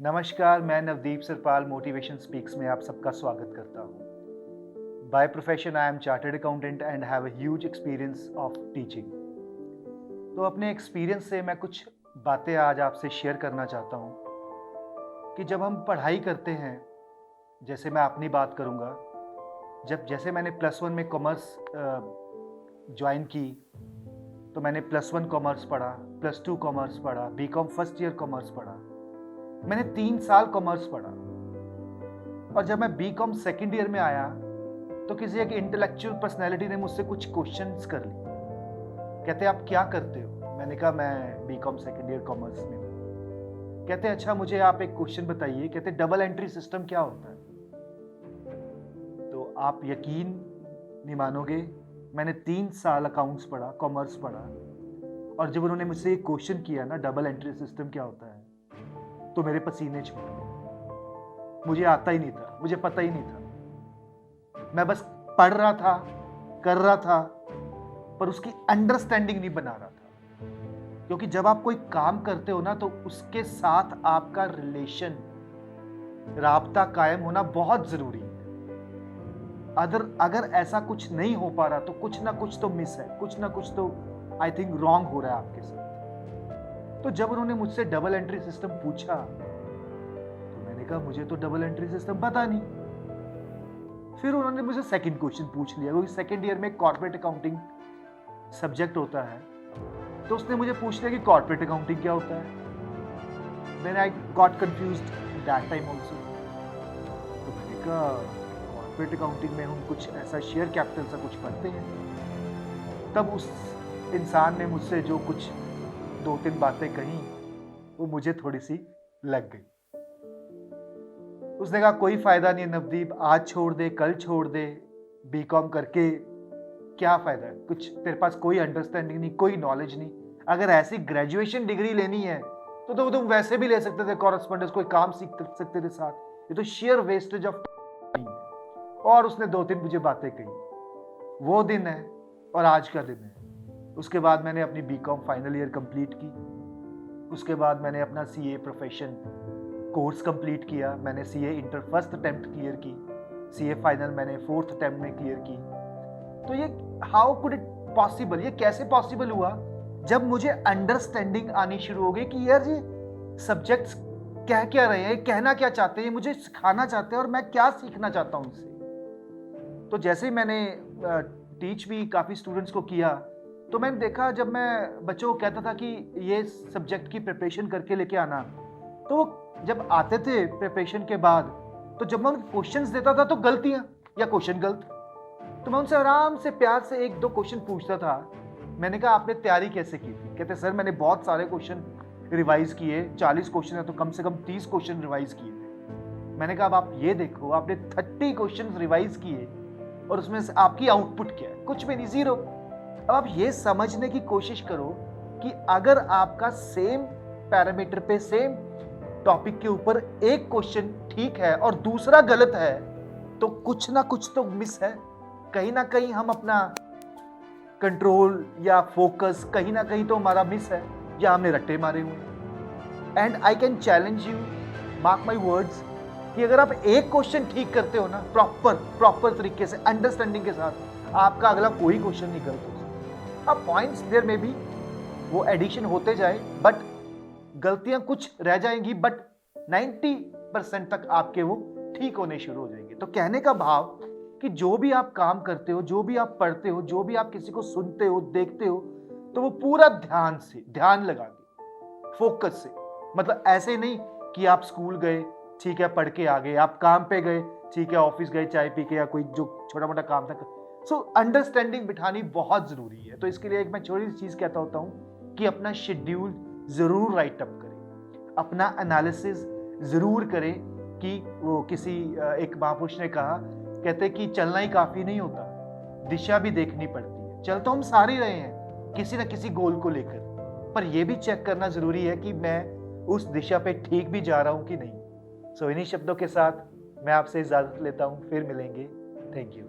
नमस्कार, मैं Navdeep Sarpal motivation speaks में आप सबका स्वागत करता हूँ। By profession I am chartered accountant and have a huge experience of teaching. तो अपने एक्सपीरियंस से मैं कुछ बातें आज आपसे शेयर करना चाहता हूँ कि जब हम पढ़ाई करते हैं, जैसे मैं अपनी बात करूँगा, जैसे मैंने +1 में कॉमर्स ज्वाइन की, तो मैंने +1 कॉमर्स पढ़ा, +2 कॉमर्स पढ़ा, बीकॉम फर्स्ट ईयर कॉमर्स पढ़ा। मैंने 3 साल कॉमर्स पढ़ा और जब मैं बीकॉम सेकंड ईयर में आया तो किसी एक इंटेलेक्चुअल पर्सनैलिटी ने मुझसे कुछ क्वेश्चंस कर लिए। कहते आप क्या करते हो? मैंने कहा मैं बीकॉम सेकंड ईयर कॉमर्स में हूँ। कहते अच्छा मुझे आप एक क्वेश्चन बताइए। कहते डबल एंट्री सिस्टम क्या होता है? तो आप यकीन नहीं मानोगे, मैंने 3 साल अकाउंट्स पढ़ा, कॉमर्स पढ़ा, और जब उन्होंने मुझसे एक क्वेश्चन किया ना डबल एंट्री सिस्टम क्या होता है, तो मेरे पसीने छूट गए। मुझे आता ही नहीं था, मुझे पता ही नहीं था। मैं बस पढ़ रहा था, कर रहा था, पर उसकी अंडरस्टैंडिंग नहीं बना रहा था। क्योंकि जब आप कोई काम करते हो ना, तो उसके साथ आपका रिलेशन, राबता कायम होना बहुत जरूरी है। अगर ऐसा कुछ नहीं हो पा रहा तो कुछ ना कुछ तो मिस है, कुछ ना कुछ तो आई थिंक रॉन्ग हो रहा है आपके साथ। तो जब उन्होंने मुझसे डबल एंट्री सिस्टम पूछा तो मैंने कहा मुझे तो डबल एंट्री सिस्टम पता नहीं। फिर उन्होंने मुझे सेकंड क्वेश्चन पूछ लिया, क्योंकि सेकंड ईयर में कॉर्पोरेट अकाउंटिंग सब्जेक्ट होता है, तो उसने मुझे पूछ लिया कि कॉर्पोरेट अकाउंटिंग क्या होता है। Then I got confused that time also. तो मैंने कहा कॉर्पोरेट अकाउंटिंग में हम कुछ ऐसा शेयर कैपिटल सा कुछ पढ़ते हैं। तब उस इंसान ने मुझसे जो कुछ 2-3 बातें कही, वो मुझे थोड़ी सी लग गई। उसने कहा कोई फायदा नहीं है नवदीप, आज छोड़ दे, कल छोड़ दे, बीकॉम करके क्या फायदा है? कुछ तेरे पास कोई अंडरस्टैंडिंग नहीं, कोई नॉलेज नहीं। अगर ऐसी ग्रेजुएशन डिग्री लेनी है तो तुम वैसे भी ले सकते थे, कॉरेस्पॉन्डेंस, कोई काम सीख सकते थे साथ। ये तो शेयर वेस्टेज ऑफ टाइम है। और उसने 2-3 मुझे बातें कही। वो दिन है और आज का दिन है। उसके बाद मैंने अपनी बीकॉम फाइनल ईयर कंप्लीट की। उसके बाद मैंने अपना सीए प्रोफेशन कोर्स कंप्लीट किया। मैंने CA inter first attempt clear की, सीए फाइनल मैंने फोर्थ अटेम्प्ट में क्लियर की। तो ये हाउ कुड इट पॉसिबल, ये कैसे पॉसिबल हुआ? जब मुझे अंडरस्टैंडिंग आनी शुरू हो गई कि यार ये सब्जेक्ट्स कह क्या रहे हैं, कहना क्या चाहते हैं, मुझे सिखाना चाहते हैं और मैं क्या सीखना चाहता हूं इससे। तो जैसे ही मैंने टीच भी काफ़ी स्टूडेंट्स को किया, तो मैंने देखा जब मैं बच्चों को कहता था कि ये सब्जेक्ट की प्रिपरेशन करके लेके आना, तो वो जब आते थे प्रिपरेशन के बाद, तो जब मैं उनको क्वेश्चंस देता था तो गलतियां या क्वेश्चन गलत, तो मैं उनसे आराम से प्यार से 1-2 क्वेश्चन पूछता था। मैंने कहा आपने तैयारी कैसे की थी? कहते सर मैंने बहुत सारे क्वेश्चन रिवाइज किए, 40 क्वेश्चन है तो कम से कम 30 क्वेश्चन रिवाइज किए थे। मैंने कहा अब आप ये देखो, आपने 30 क्वेश्चन रिवाइज किए और उसमें से आपकी आउटपुट क्या है? कुछ भी नहीं, जीरो। अब आप ये समझने की कोशिश करो कि अगर आपका सेम पैरामीटर पे, सेम टॉपिक के ऊपर एक क्वेश्चन ठीक है और दूसरा गलत है, तो कुछ ना कुछ तो मिस है। कहीं ना कहीं हम अपना कंट्रोल या फोकस कहीं ना कहीं तो हमारा मिस है, या हमने रट्टे मारे हुए। And I can challenge you, mark my words, कि अगर आप एक क्वेश्चन ठीक करते हो ना प्रॉपर तरीके से, अंडरस्टैंडिंग के साथ, आपका अगला कोई क्वेश्चन नहीं गलत हो सकता। अब पॉइंट्स देयर में भी वो एडिशन होते जाए, बट गलतियां कुछ रह जाएंगी, बट 90% तक आपके वो ठीक होने शुरू हो जाएंगे। तो कहने का भाव कि जो भी आप काम करते हो, जो भी आप पढ़ते हो, जो भी आप किसी को सुनते हो, देखते हो, तो वो पूरा ध्यान से, ध्यान लगा के, फोकस से, मतलब ऐसे नहीं कि आप स्कूल गए, ठीक है, पढ़ के आ गए, आप काम पे गए, ठीक है, ऑफिस गए चाय पी के, या कोई जो छोटा मोटा काम था। सो अंडरस्टैंडिंग बिठानी बहुत जरूरी है। तो इसके लिए एक मैं छोटी सी चीज कहता होता हूं कि अपना शेड्यूल जरूर राइट अप करें, अपना एनालिसिस जरूर करें। कि वो किसी एक महापुरुष ने कहा, कहते कि चलना ही काफी नहीं होता, दिशा भी देखनी पड़ती है। चल तो हम सारे रहे हैं किसी ना किसी गोल को लेकर, पर यह भी चेक करना जरूरी है कि मैं उस दिशा पे ठीक भी जा रहा हूं कि नहीं। सो इन्हीं शब्दों के साथ मैं आपसे इजाजत लेता हूं, फिर मिलेंगे। Thank you.